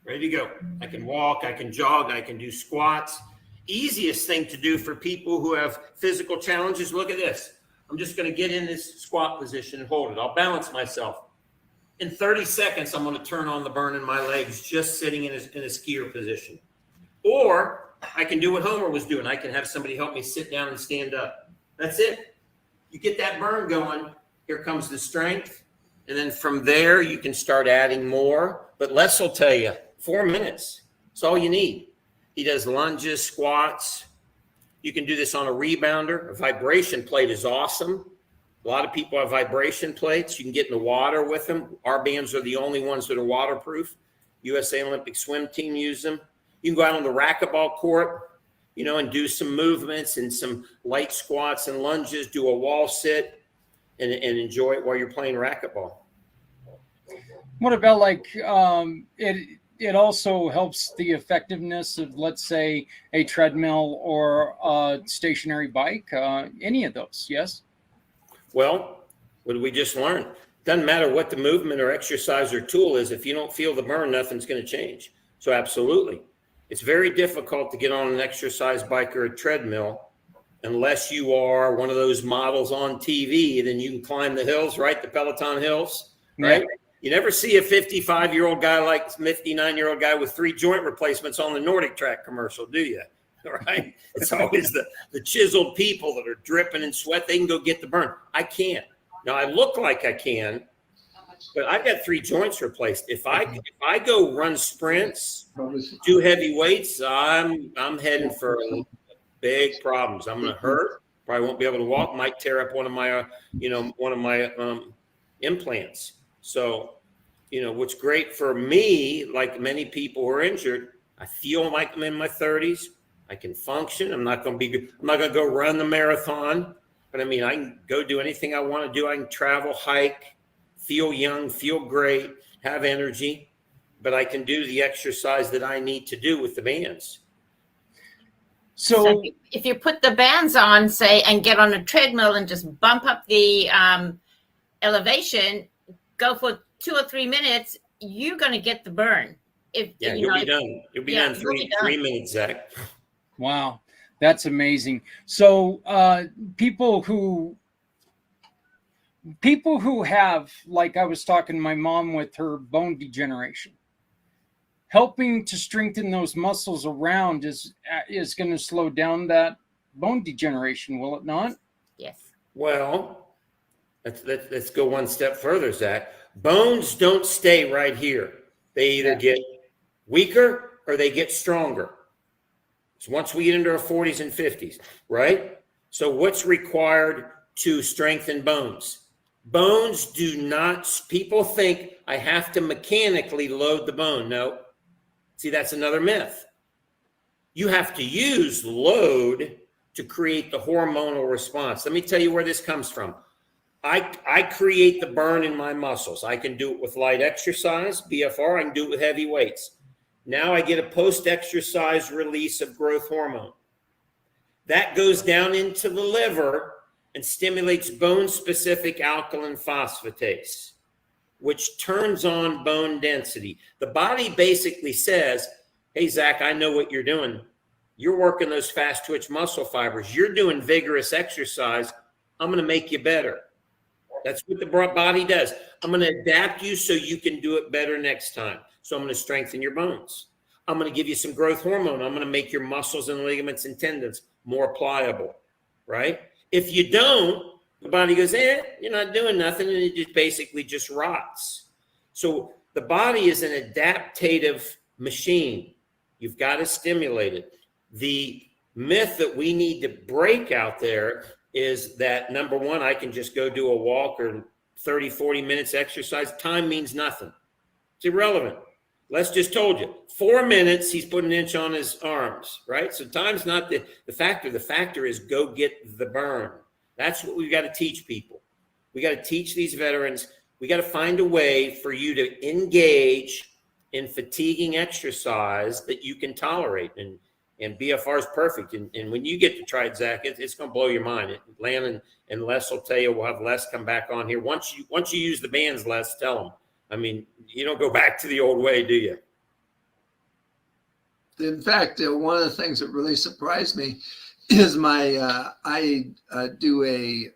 Ready to go. I can walk, I can jog, I can do squats. Easiest thing to do for people who have physical challenges, look at this. I'm just going to get in this squat position and hold it. I'll balance myself. In 30 seconds, I'm going to turn on the burn in my legs just sitting in a skier position. Or I can do what Homer was doing. I can have somebody help me sit down and stand up. That's it. You get that burn going, here comes the strength. And then from there, you can start adding more. But Les will tell you, 4 minutes. That's all you need. He does lunges, squats. You can do this on a rebounder. A vibration plate is awesome. A lot of people have vibration plates. You can get in the water with them. Our bands are the only ones that are waterproof. USA Olympic swim team use them. You can go out on the racquetball court, and do some movements and some light squats and lunges, do a wall sit and enjoy it while you're playing racquetball. What about it also helps the effectiveness of, let's say, a treadmill or a stationary bike, any of those, yes? Well, what did we just learn? Doesn't matter what the movement or exercise or tool is. If you don't feel the burn, nothing's going to change. So absolutely. It's very difficult to get on an exercise bike or a treadmill unless you are one of those models on TV. Then you can climb the hills, right? The Peloton hills, right? Yeah. You never see a 55-year-old guy like 59-year-old guy with 3 joint replacements on the Nordic Track commercial, do you? Right? It's always the chiseled people that are dripping in sweat. They can go get the burn. I can't. Now, I look like I can, but I've got 3 joints replaced. If I go run sprints, do heavy weights, I'm heading for big problems. I'm going to hurt. Probably won't be able to walk. Might tear up one of my implants. So, what's great for me, like many people who are injured, I feel like I'm in my 30s. I can function. I'm not going to go run the marathon, but I can go do anything I want to do. I can travel, hike, feel young, feel great, have energy, but I can do the exercise that I need to do with the bands. So if you put the bands on, say, and get on a treadmill and just bump up the elevation, go for 2 or 3 minutes, you're going to get the burn. You'll be done. You'll be done 3 minutes, Zach. Wow, that's amazing. So people who have, like I was talking to my mom with her bone degeneration, helping to strengthen those muscles around is going to slow down that bone degeneration, will it not? Yes. Well, let's go one step further, Zach. Bones don't stay right here. They either get weaker or they get stronger. So once we get into our 40s and 50s, right? So what's required to strengthen bones? Bones do not, people think I have to mechanically load the bone. No. See, that's another myth. You have to use load to create the hormonal response. Let me tell you where this comes from. I create the burn in my muscles. I can do it with light exercise, BFR. I can do it with heavy weights. Now I get a post-exercise release of growth hormone. That goes down into the liver and stimulates bone-specific alkaline phosphatase, which turns on bone density. The body basically says, hey, Zach, I know what you're doing. You're working those fast-twitch muscle fibers. You're doing vigorous exercise. I'm going to make you better. That's what the body does. I'm going to adapt you so you can do it better next time. So I'm going to strengthen your bones. I'm going to give you some growth hormone. I'm going to make your muscles and ligaments and tendons more pliable, right? If you don't, the body goes, you're not doing nothing, and it just basically just rots. So the body is an adaptive machine. You've got to stimulate it. The myth that we need to break out there is that, number one, I can just go do a walk or 30, 40 minutes exercise. Time means nothing. It's irrelevant. Les just told you, 4 minutes, he's put an inch on his arms, right? So time's not the factor. The factor is go get the burn. That's what we've got to teach people. We got to teach these veterans. We got to find a way for you to engage in fatiguing exercise that you can tolerate. And BFR is perfect. And when you get to try it, Zach, it's going to blow your mind. Landon and Les will tell you, we'll have Les come back on here. Once you use the bands, Les, tell them. I mean, you don't go back to the old way, do you? In fact, one of the things that really surprised me is I do a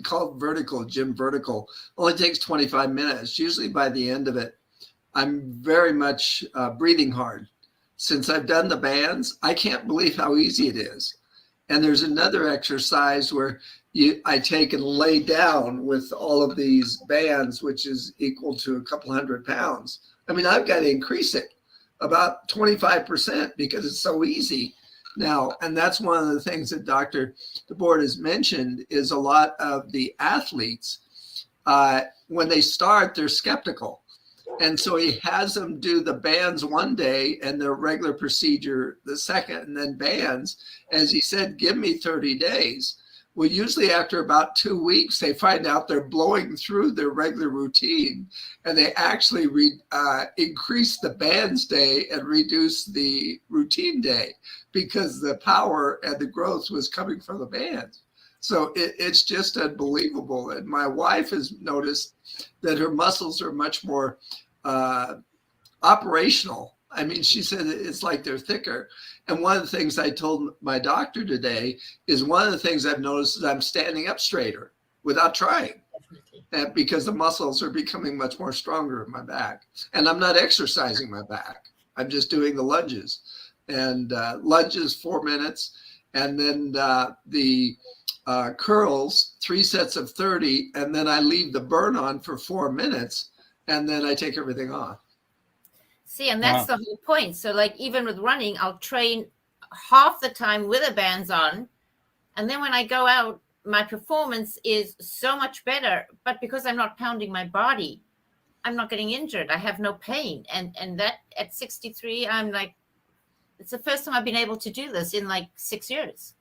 called vertical, gym vertical. Only takes 25 minutes. Usually by the end of it, I'm very much breathing hard. Since I've done the bands, I can't believe how easy it is. And there's another exercise where I take and lay down with all of these bands, which is equal to a couple 100 pounds. I mean, I've got to increase it about 25% because it's so easy now. And that's one of the things that Dr. DeBoard has mentioned is a lot of the athletes, when they start, they're skeptical. And so he has them do the bands one day and their regular procedure the second, and then bands. As he said, give me 30 days. Well, usually after about 2 weeks, they find out they're blowing through their regular routine, and they actually increase the bands day and reduce the routine day because the power and the growth was coming from the bands. So it's just unbelievable. And my wife has noticed that her muscles are much more operational. I mean, she said it's like they're thicker. And one of the things I told my doctor today is one of the things I've noticed is I'm standing up straighter without trying. And because the muscles are becoming much more stronger in my back. And I'm not exercising my back. I'm just doing the lunges. And lunges 4 minutes. And then the curls, 3 sets of 30. And then I leave the burn on for 4 minutes. And then I take everything off. See, and that's the whole point. So like even with running, I'll train half the time with the bands on. And then when I go out, my performance is so much better. But because I'm not pounding my body, I'm not getting injured. I have no pain. And that at 63, I'm like, it's the first time I've been able to do this in like 6 years.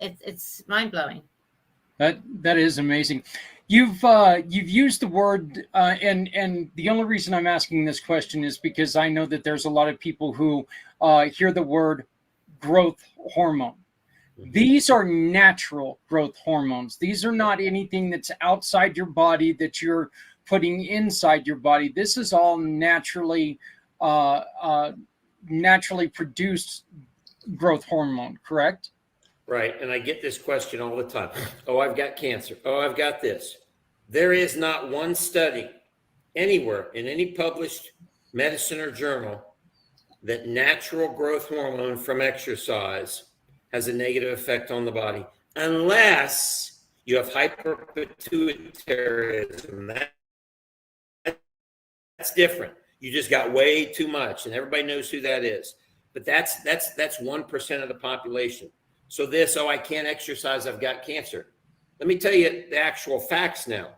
It's mind blowing. That is amazing. You've used the word, and the only reason I'm asking this question is because I know that there's a lot of people who hear the word growth hormone. These are natural growth hormones. These are not anything that's outside your body that you're putting inside your body. This is all naturally produced growth hormone, correct? Right. And I get this question all the time. Oh, I've got cancer. Oh, I've got this. There is not one study anywhere in any published medicine or journal that natural growth hormone from exercise has a negative effect on the body, unless you have hyperpituitarism. That's different. You just got way too much, and everybody knows who that is. But that's 1% of the population. So this, oh, I can't exercise, I've got cancer. Let me tell you the actual facts now.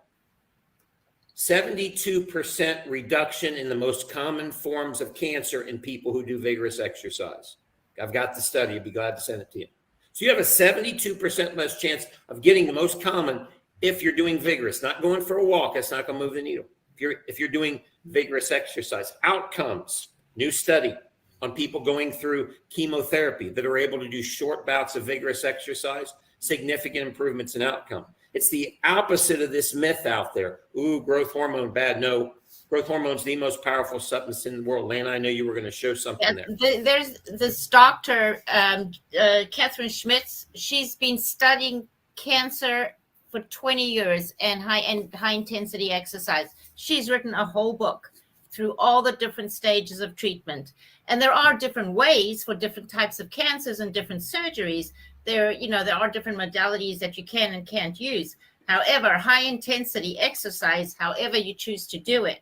72% reduction in the most common forms of cancer in people who do vigorous exercise. I've got the study. I'd be glad to send it to you. So you have a 72% less chance of getting the most common if you're doing vigorous, not going for a walk. That's not going to move the needle. If you're doing vigorous exercise. Outcomes, new study on people going through chemotherapy that are able to do short bouts of vigorous exercise, significant improvements in outcome. It's the opposite of this myth out there. Ooh, growth hormone, bad. No, growth hormone is the most powerful substance in the world. Lana, I know you were going to show something there. There's this doctor, Catherine Schmitz. She's been studying cancer for 20 years and high intensity exercise. She's written a whole book through all the different stages of treatment. And there are different ways for different types of cancers and different surgeries. There are different modalities that you can and can't use. However, high intensity exercise, however you choose to do it,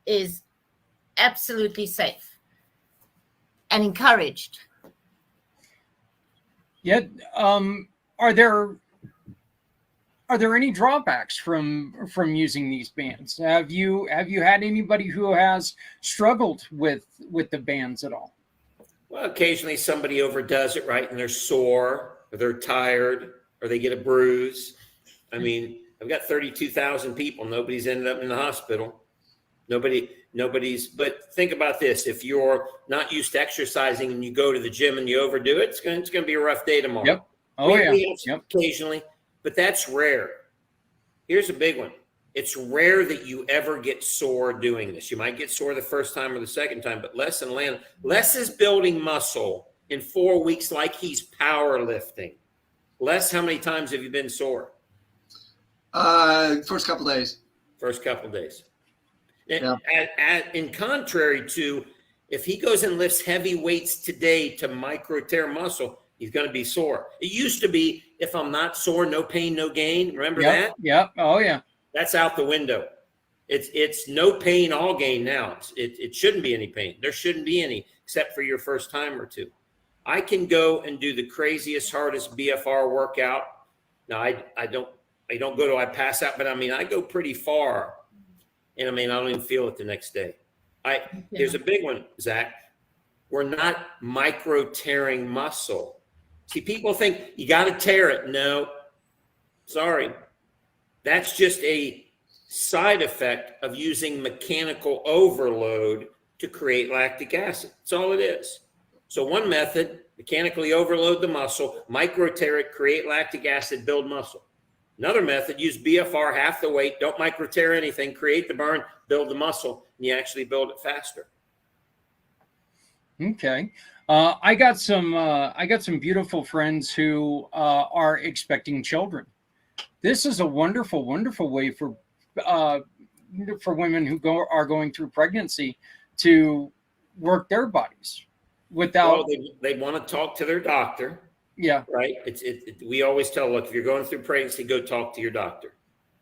is absolutely safe and encouraged. Yet, are there any drawbacks from using these bands? Have you had anybody who has struggled with the bands at all? Well, occasionally somebody overdoes it, right? And they're sore, or they're tired, or they get a bruise. I mean, I've got 32,000 people. Nobody's ended up in the hospital. Nobody's, but think about this. If you're not used to exercising and you go to the gym and you overdo it, it's going to be a rough day tomorrow. Yep. Oh, yeah. Occasionally, but that's rare. Here's a big one. It's rare that you ever get sore doing this. You might get sore the first time or the second time, but Les and Lana, Les is building muscle in 4 weeks like he's powerlifting. Les, how many times have you been sore? First couple days. First couple days. Yeah. In contrary to, if he goes and lifts heavy weights today to micro tear muscle, he's going to be sore. It used to be, if I'm not sore, no pain, no gain. Remember that? Yep. Oh, yeah. That's out the window. It's no pain, all gain now. It shouldn't be any pain. There shouldn't be any, except for your first time or two. I can go and do the craziest, hardest BFR workout. Now, I don't go till I pass out, but I mean, I go pretty far. And I mean, I don't even feel it the next day. Here's a big one, Zach. We're not micro tearing muscle. See, people think you got to tear it. No, sorry. That's just a side effect of using mechanical overload to create lactic acid. That's all it is. So one method, mechanically overload the muscle, micro tear it, create lactic acid, build muscle. Another method, use BFR half the weight, don't micro tear anything, create the burn, build the muscle, and you actually build it faster. Okay. I got some beautiful friends who are expecting children. This is a wonderful, wonderful way for women who are going through pregnancy to work their bodies without. Well, they want to talk to their doctor. Yeah. Right. We always tell, look, if you're going through pregnancy, go talk to your doctor.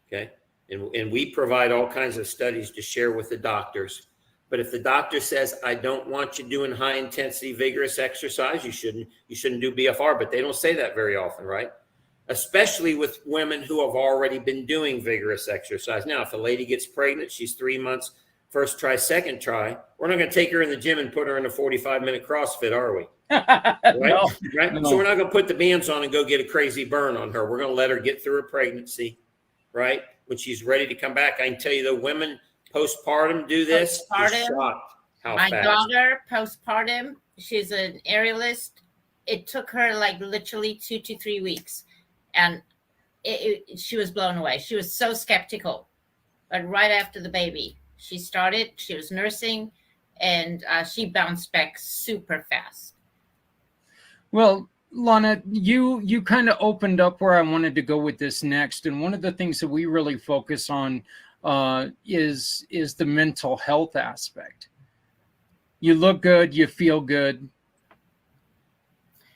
Okay. And we provide all kinds of studies to share with the doctors. But if the doctor says, I don't want you doing high intensity, vigorous exercise, you shouldn't do BFR, but they don't say that very often, right? Especially with women who have already been doing vigorous exercise. Now, if a lady gets pregnant, she's 3 months, first try, second try, we're not going to take her in the gym and put her in a 45-minute CrossFit, are we? Right? No, right? no. So we're not going to put the bands on and go get a crazy burn on her. We're going to let her get through her pregnancy, right? When she's ready to come back, I can tell you the women postpartum do this. You're shocked how My fast. daughter, postpartum, she's an aerialist. It took her like literally 2 to 3 weeks. And she was blown away. She was so skeptical. But right after the baby, she was nursing, and she bounced back super fast. Well, Lana, you kind of opened up where I wanted to go with this next. And one of the things that we really focus on is the mental health aspect. You look good, you feel good.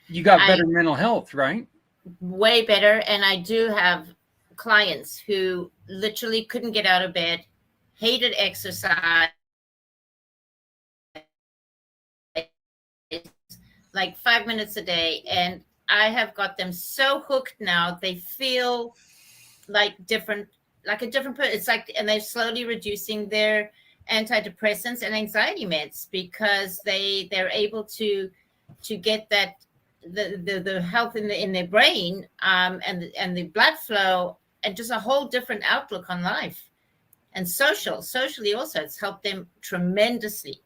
You got better mental health, right? Way better. And I do have clients who literally couldn't get out of bed, hated exercise, like 5 minutes a day. And I have got them so hooked now, they feel like a different person. It's like, and they're slowly reducing their antidepressants and anxiety meds because they're able to get that the health in their brain and the blood flow, and just a whole different outlook on life. And socially also, it's helped them tremendously.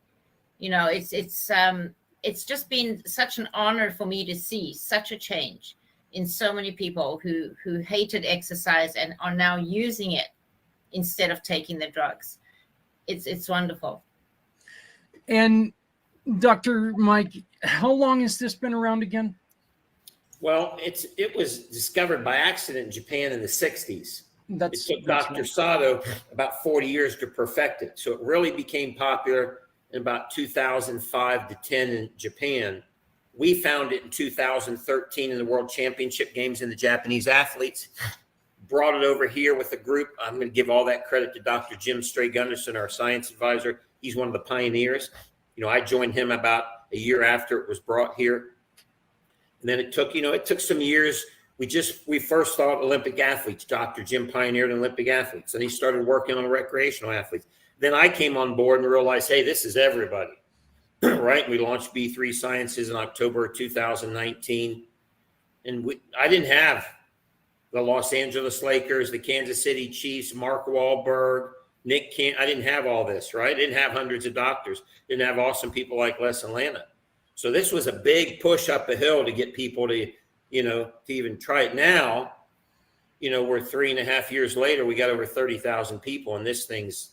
You know, it's just been such an honor for me to see such a change in so many people who hated exercise and are now using it instead of taking the drugs. It's wonderful. And Dr. Mike, how long has this been around again? Well, it was discovered by accident in Japan in the 60s. It took Dr. Sato about 40 years to perfect it. So it really became popular in about 2005 to 10 in Japan. We found it in 2013 in the World Championship Games, and the Japanese athletes brought it over here with a group. I'm going to give all that credit to Dr. Jim Stray-Gunderson, our science advisor. He's one of the pioneers. You know, I joined him about a year after it was brought here. And then it took some years. We first thought Olympic athletes. Dr. Jim pioneered Olympic athletes, and he started working on recreational athletes. Then I came on board and realized, hey, this is everybody, right? We launched B3 Sciences in October of 2019. And I didn't have the Los Angeles Lakers, the Kansas City Chiefs, Mark Wahlberg, Nick Cannon. I didn't have all this, right? I didn't have hundreds of doctors. Didn't have awesome people like Les and Lana. So this was a big push up a hill to get people to even try it. Now, we're 3.5 years later, we got over 30,000 people, and this thing's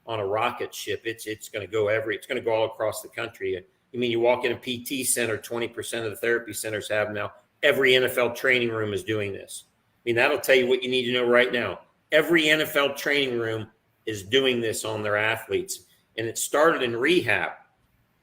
on a rocket ship. It's going to go it's going to go all across the country. You mean you walk in a PT center, 20% of the therapy centers have them now. Every NFL training room is doing this. I mean, that'll tell you what you need to know right now. Every NFL training room is doing this on their athletes, and it started in rehab.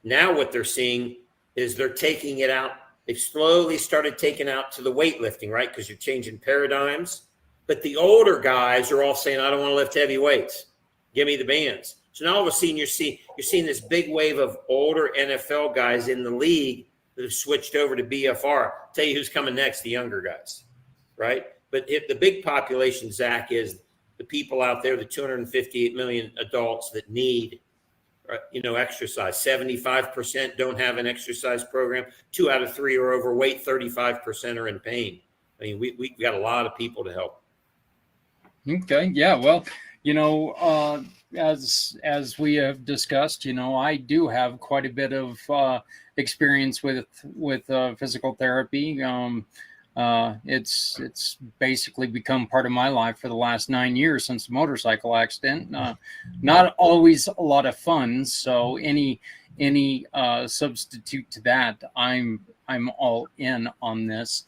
Now what they're seeing is they're taking it out. They've slowly started taking out to the weightlifting, right? Because you're changing paradigms. But the older guys are all saying, I don't want to lift heavy weights. Give me the bands. So now all of a sudden you're seeing this big wave of older NFL guys in the league that have switched over to BFR. Tell you who's coming next, the younger guys, right? But the big population, Zach, is the people out there, the 258 million adults that need exercise. 75% don't have an exercise program. 2 out of 3 are overweight. 35% are in pain. I mean, we got a lot of people to help. Okay. Yeah. Well, as we have discussed, I do have quite a bit of experience with physical therapy. It's basically become part of my life for the last 9 years since the motorcycle accident. Not always a lot of fun. So any substitute to that, I'm all in on this.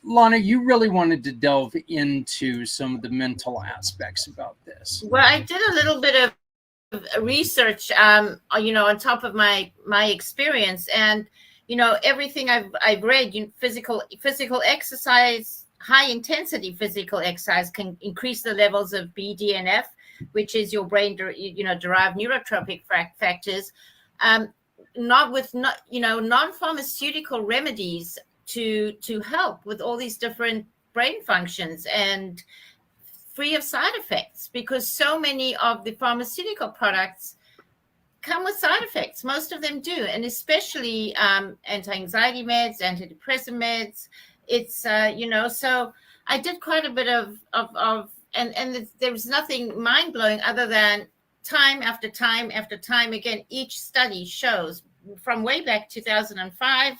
Lana, you really wanted to delve into some of the mental aspects about this. Well, I did a little bit of research, on top of my experience, and everything I've read. Physical exercise, high intensity physical exercise, can increase the levels of BDNF, which is your brain derived neurotropic factors. Non-pharmaceutical remedies to help with all these different brain functions and free of side effects, because so many of the pharmaceutical products come with side effects. Most of them do, and especially anti-anxiety meds, antidepressant meds. It's so I did quite a bit of and there's nothing mind-blowing other than time after time after time again. Each study shows from way back 2005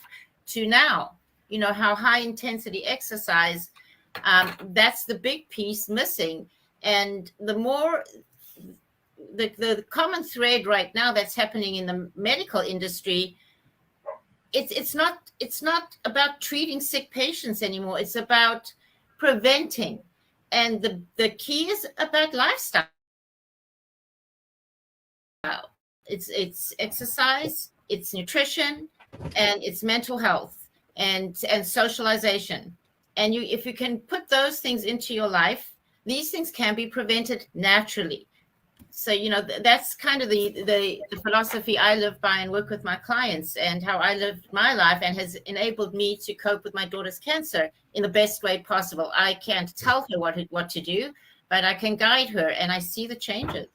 to now, how high intensity exercise, that's the big piece missing. And the more the common thread right now that's happening in the medical industry, it's not about treating sick patients anymore. It's about preventing. And the key is about lifestyle. It's exercise, it's nutrition, and it's mental health and socialization. And if you can put those things into your life, these things can be prevented naturally. So, that's kind of the philosophy I live by and work with my clients, and how I lived my life, and has enabled me to cope with my daughter's cancer in the best way possible. I can't tell her what to do, but I can guide her, and I see the changes.